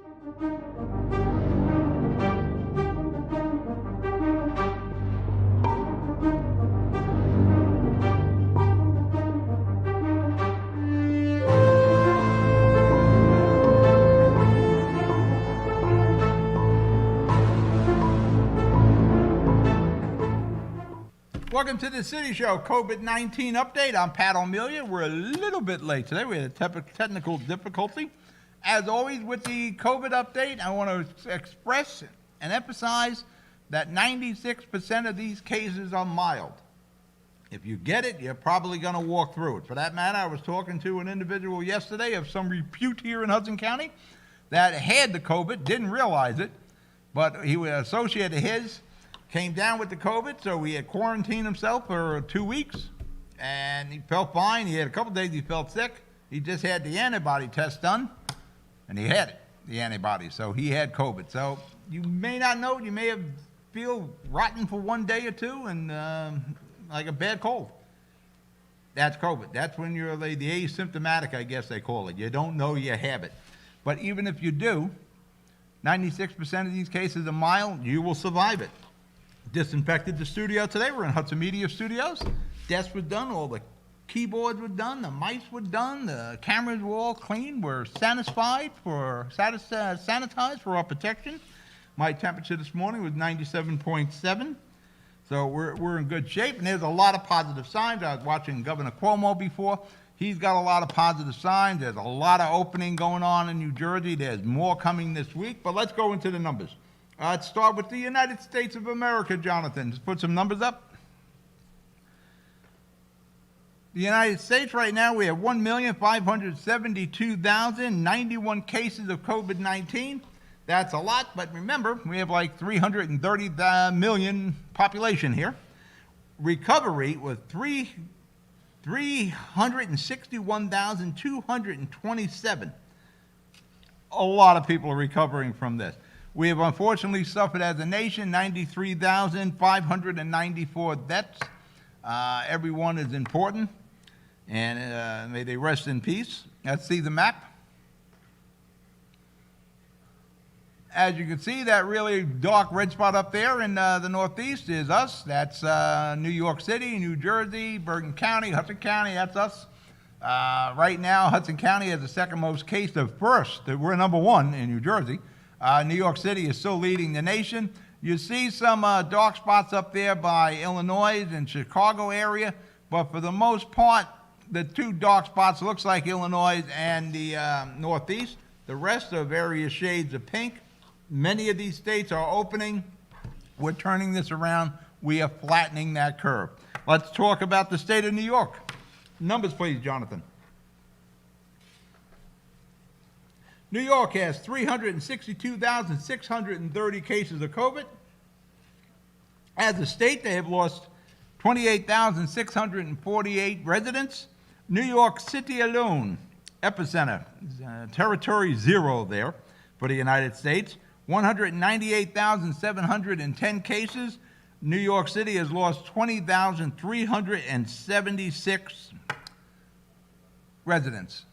Welcome to the City Show COVID-19 update. I'm Pat O'Melia. We're a little bit late today. We had a technical difficulty. As always with the COVID update, I want to express and emphasize that 96% of these cases are mild. If you get it, you're probably going to walk through it. For that matter, I was talking to an individual yesterday of some repute here in Hudson County that had the COVID, didn't realize it, but he was an associate of his, came down with the COVID, so he had quarantined himself for 2 weeks, and he felt fine. He had a couple days he felt sick. He just had the antibody test done, and he had it, the antibody, so he had COVID. So you may not know it. You may feel rotten for 1 day or two and like a bad cold. That's COVID. That's when you're the asymptomatic, I guess they call it. You don't know you have it. But even if you do, 96% of these cases are mild. You will survive it. Disinfected the studio today. We're in Hudson Media Studios. Desks were done. All the keyboards were done. The mics were done. The cameras were all clean. We're sanitized for our protection. My temperature this morning was 97.7. So we're in good shape. And there's a lot of positive signs. I was watching Governor Cuomo before. He's got a lot of positive signs. There's a lot of opening going on in New Jersey. There's more coming this week. But let's go into the numbers. Let's start with the United States of America, Jonathan. Just put some numbers up. The United States right now, we have 1,572,091 cases of COVID-19. That's a lot, but remember, we have like 330 million population here. Recovery was 361,227. A lot of people are recovering from this. We have unfortunately suffered as a nation 93,594 deaths. Everyone is important, and may they rest in peace. Let's see the map. As you can see, that really dark red spot up there in the Northeast is us. That's New York City, New Jersey, Bergen County, Hudson County, that's us. Right now, Hudson County has the second most case of first. We're number one in New Jersey. New York City is still leading the nation. You see some dark spots up there by Illinois and Chicago area, but for the most part, the two dark spots looks like Illinois and the Northeast. The rest are various shades of pink. Many of these states are opening. We're turning this around. We are flattening that curve. Let's talk about the state of New York. Numbers, please, Jonathan. New York has 362,630 cases of COVID. As a state, they have lost 28,648 residents. New York City alone, epicenter, territory zero there for the United States, 198,710 cases. New York City has lost 20,376 residents.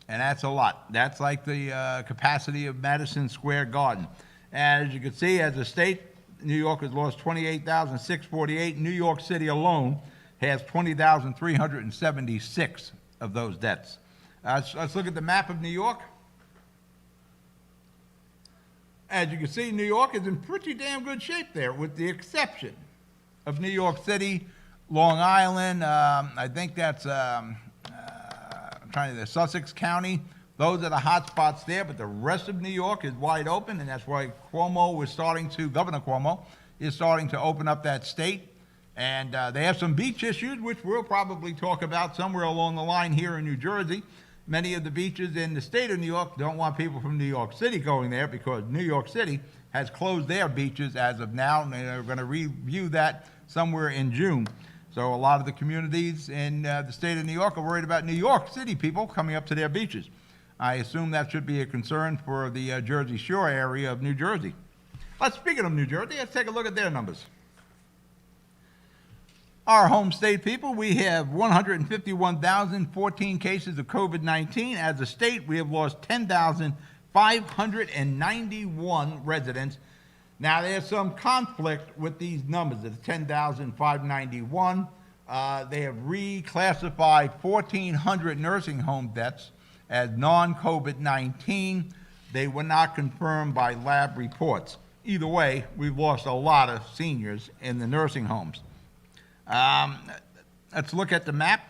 And that's a lot. That's like the capacity of Madison Square Garden. And as you can see, as a state, New York has lost 28,648. New York City alone has 20,376 of those deaths. Let's look at the map of New York. As you can see, New York is in pretty damn good shape there, with the exception of New York City, Long Island. I think that's Sussex County. Those are the hot spots there, but the rest of New York is wide open, and that's why Governor Cuomo is starting to open up that state. And they have some beach issues, which we'll probably talk about somewhere along the line here in New Jersey. Many of the beaches in the state of New York don't want people from New York City going there because New York City has closed their beaches as of now, and they're going to review that somewhere in June. So a lot of the communities in the state of New York are worried about New York City people coming up to their beaches. I assume that should be a concern for the Jersey Shore area of New Jersey. Speaking of New Jersey, let's take a look at their numbers. Our home state people, we have 151,014 cases of COVID-19. As a state, we have lost 10,500 591 residents. Now, there's some conflict with these numbers. It's 10,591. They have reclassified 1,400 nursing home deaths as non-COVID-19. They were not confirmed by lab reports. Either way, we've lost a lot of seniors in the nursing homes. Let's look at the map.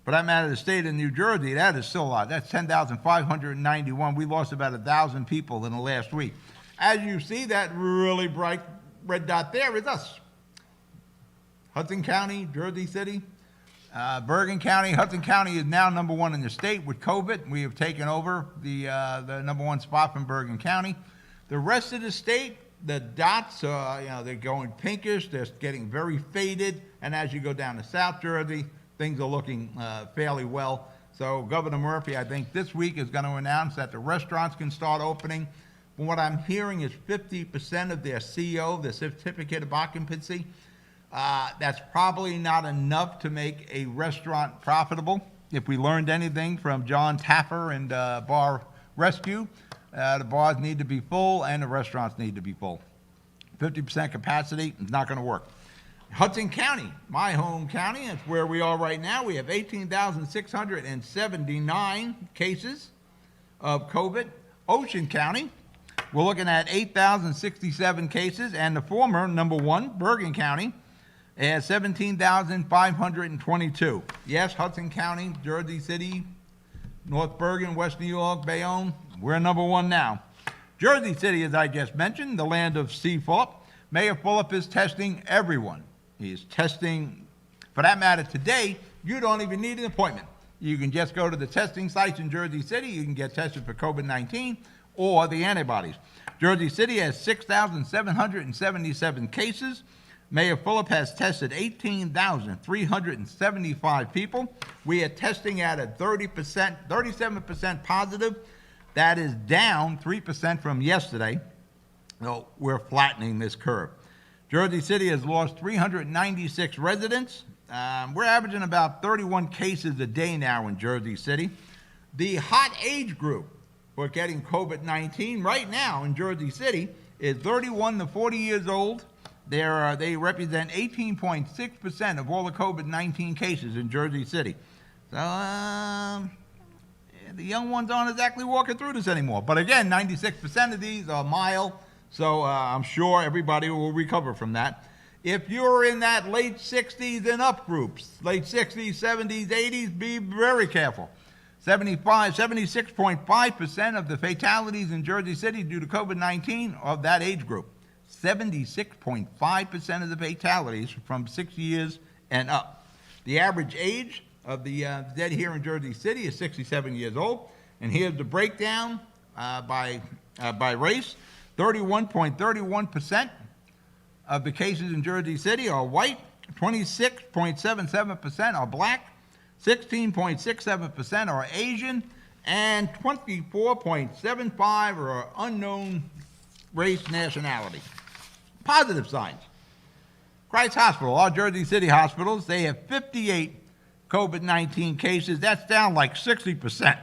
For that matter, the state of New Jersey, that is still a lot. That's 10,591. We lost about 1,000 people in the last week. As you see, that really bright red dot there is us. Hudson County, Jersey City, Bergen County. Hudson County is now #1 in the state with COVID. We have taken over the #1 spot from Bergen County. The rest of the state, the dots, they're going pinkish. They're getting very faded. And as you go down to South Jersey, things are looking fairly well. So Governor Murphy, I think this week is going to announce that the restaurants can start opening. From what I'm hearing is 50% of their CO, their certificate of occupancy. That's probably not enough to make a restaurant profitable. If we learned anything from John Taffer and Bar Rescue, the bars need to be full and the restaurants need to be full. 50% capacity is not going to work. Hudson County, my home county, that's where we are right now. We have 18,679 cases of COVID. Ocean County, we're looking at 8,067 cases, and the former #1, Bergen County, has 17,522. Yes, Hudson County, Jersey City, North Bergen, West New York, Bayonne, we're #1 now. Jersey City, as I just mentioned, the land of C. Phillip. Mayor Phillip is testing everyone. He is testing, for that matter, today, you don't even need an appointment. You can just go to the testing sites in Jersey City. You can get tested for COVID-19 or the antibodies. Jersey City has 6,777 cases. Mayor Phillip has tested 18,375 people. We are testing at a 37% positive. That is down 3% from yesterday. So we're flattening this curve. Jersey City has lost 396 residents. We're averaging about 31 cases a day now in Jersey City. The hot age group for getting COVID-19 right now in Jersey City is 31 to 40 years old. They represent 18.6% of all the COVID-19 cases in Jersey City. So the young ones aren't exactly walking through this anymore. But again, 96% of these are mild, so I'm sure everybody will recover from that. If you're in that late 60s and up groups, late 60s, 70s, 80s, be very careful. 76.5% of the fatalities in Jersey City due to COVID-19 of that age group. 76.5% of the fatalities from 6 years and up. The average age of the dead here in Jersey City is 67 years old. And here's the breakdown by race. 31.31% of the cases in Jersey City are white. 26.77% are black. 16.67% are Asian. And 24.75% are unknown race, nationality. Positive signs. Christ Hospital, our Jersey City hospitals, they have 58 COVID-19 cases. That's down like 60%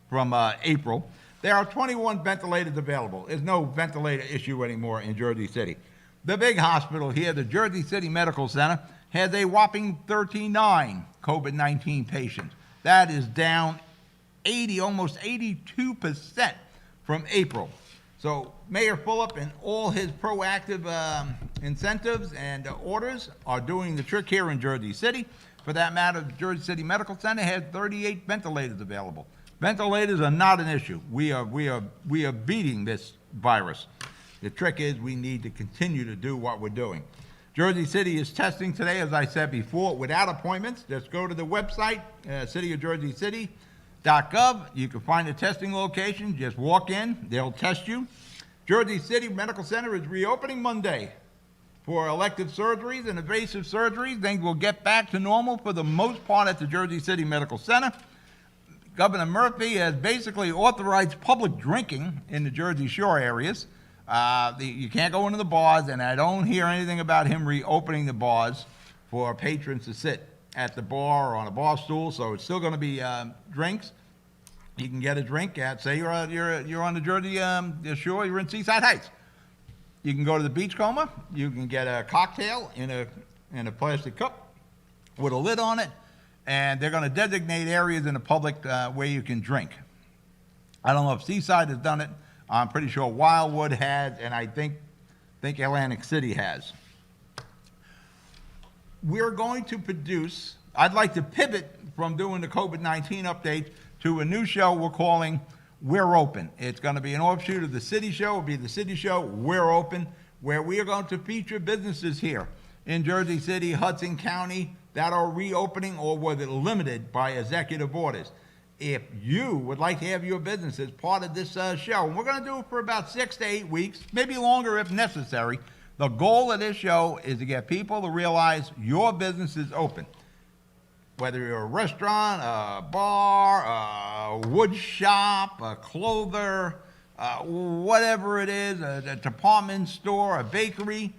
from April. There are 21 ventilators available. There's no ventilator issue anymore in Jersey City. The big hospital here, the Jersey City Medical Center, has a whopping 39 COVID-19 patients. That is down almost 82% from April. So Mayor Phillip and all his proactive incentives and orders are doing the trick here in Jersey City. For that matter, the Jersey City Medical Center has 38 ventilators available. Ventilators are not an issue. We are beating this virus. The trick is we need to continue to do what we're doing. Jersey City is testing today, as I said before, without appointments. Just go to the website, cityofjerseycity.gov. You can find a testing location. Just walk in. They'll test you. Jersey City Medical Center is reopening Monday for elective surgeries and invasive surgeries. Things will get back to normal for the most part at the Jersey City Medical Center. Governor Murphy has basically authorized public drinking in the Jersey Shore areas. You can't go into the bars, and I don't hear anything about him reopening the bars for patrons to sit at the bar or on a bar stool, so it's still going to be drinks. You can get a drink at, say you're on the Jersey shore, you're in Seaside Heights. You can go to the Beachcomber. You can get a cocktail in a plastic cup with a lid on it, and they're going to designate areas in the public where you can drink. I don't know if Seaside has done it. I'm pretty sure Wildwood has, and I think Atlantic City has. We're going to produce, I'd like to pivot from doing the COVID-19 update to a new show we're calling We're Open. It's going to be an offshoot of the City Show. It'll be the City Show, We're Open, where we are going to feature businesses here in Jersey City, Hudson County, that are reopening or were limited by executive orders. If you would like to have your business as part of this show, and we're going to do it for about 6 to 8 weeks, maybe longer if necessary, the goal of this show is to get people to realize your business is open. Whether you're a restaurant, a bar, a wood shop, a clother, whatever it is, a department store, a bakery,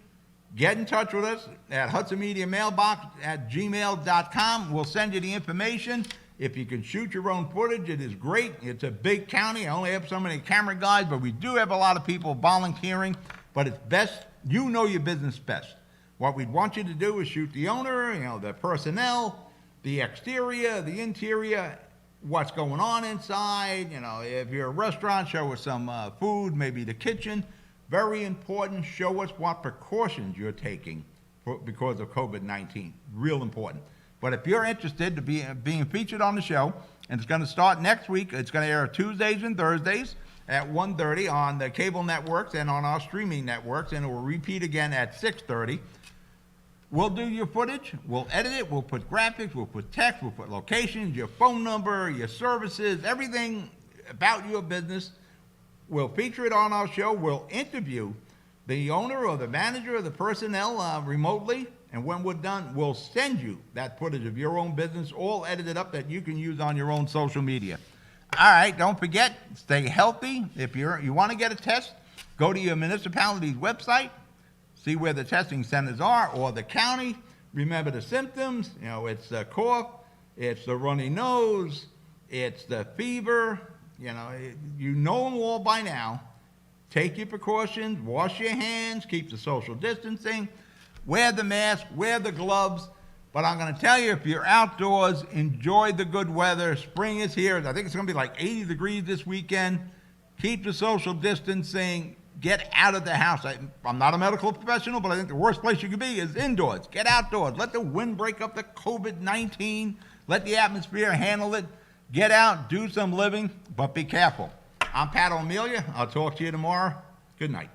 get in touch with us at hudsonmediamailbox@gmail.com. We'll send you the information. If you can shoot your own footage, it is great. It's a big county. I only have so many camera guys, but we do have a lot of people volunteering. But it's best, you know your business best. What we'd want you to do is shoot the owner, the personnel, the exterior, the interior, what's going on inside. If you're a restaurant, show us some food, maybe the kitchen. Very important, show us what precautions you're taking because of COVID-19. Real important. But if you're interested to being featured on the show, and it's going to start next week, it's going to air Tuesdays and Thursdays at 1:30 on the cable networks and on our streaming networks, and it will repeat again at 6:30. We'll do your footage, we'll edit it, we'll put graphics, we'll put text, we'll put locations, your phone number, your services, everything about your business. We'll feature it on our show. We'll interview the owner or the manager or the personnel remotely, and when we're done, we'll send you that footage of your own business, all edited up that you can use on your own social media. All right, don't forget, stay healthy. If you want to get a test, go to your municipality's website, see where the testing centers are, or the county. Remember the symptoms. It's the cough, it's the runny nose, it's the fever. You know them all by now. Take your precautions, wash your hands, keep the social distancing, wear the mask, wear the gloves. But I'm going to tell you, if you're outdoors, enjoy the good weather. Spring is here. I think it's going to be like 80 degrees this weekend. Keep the social distancing. Get out of the house. I'm not a medical professional, but I think the worst place you could be is indoors. Get outdoors. Let the wind break up the COVID-19. Let the atmosphere handle it. Get out, do some living, but be careful. I'm Pat O'Melia. I'll talk to you tomorrow. Good night.